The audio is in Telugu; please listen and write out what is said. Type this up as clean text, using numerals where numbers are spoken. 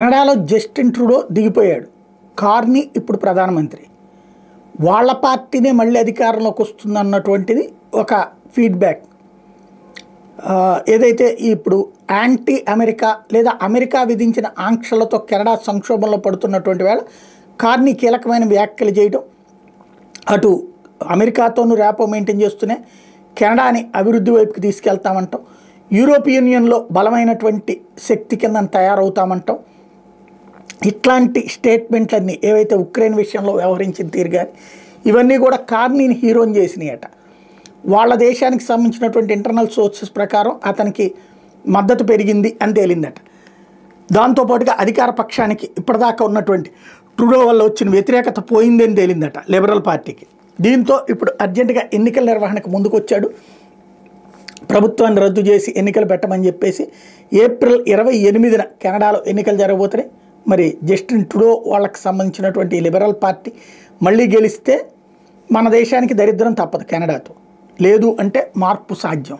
కెనడాలో జస్టిన్ ట్రూడో దిగిపోయాడు. కార్నీ ఇప్పుడు ప్రధానమంత్రి. వాళ్ళ పార్టీనే మళ్ళీ అధికారంలోకి వస్తుందన్నటువంటిది ఒక ఫీడ్బ్యాక్. ఏదైతే ఇప్పుడు యాంటీ అమెరికా లేదా అమెరికా విధించిన ఆంక్షలతో కెనడా సంక్షోభంలో పడుతున్నటువంటి వేళ కార్నీ కీలకమైన వ్యాఖ్యలు చేయడం, అటు అమెరికాతోనూ ర్యాపో మెయింటైన్ చేస్తూనే కెనడాని అభివృద్ధి వైపుకి తీసుకెళ్తామంటాం, యూరోపియన్ యూనియన్లో బలమైనటువంటి శక్తి కింద తయారవుతామంటాం. ఇట్లాంటి స్టేట్మెంట్లన్నీ ఏవైతే ఉక్రెయిన్ విషయంలో వ్యవహరించిన తీరు కానీ ఇవన్నీ కూడా కార్నీని హీరోని చేసినాయట. వాళ్ళ దేశానికి సంబంధించినటువంటి ఇంటర్నల్ సోర్సెస్ ప్రకారం అతనికి మద్దతు పెరిగింది అని తేలిందట. దాంతోపాటుగా అధికార పక్షానికి ఇప్పటిదాకా ఉన్నటువంటి ట్రూడో వల్ల వచ్చిన వ్యతిరేకత పోయింది అని తేలిందట లిబరల్ పార్టీకి. దీంతో ఇప్పుడు అర్జెంటుగా ఎన్నికల నిర్వహణకు ముందుకొచ్చాడు. ప్రభుత్వాన్ని రద్దు చేసి ఎన్నికలు పెట్టమని చెప్పేసి ఏప్రిల్ 28న కెనడాలో ఎన్నికలు జరగబోతున్నాయి. మరి జస్టిన్ ట్రూడో వాళ్ళకి సంబంధించినటువంటి లిబరల్ పార్టీ మళ్ళీ గెలిస్తే మన దేశానికి దరిద్రం తప్పదు కెనడాతో, లేదు అంటే మార్పు సాధ్యం.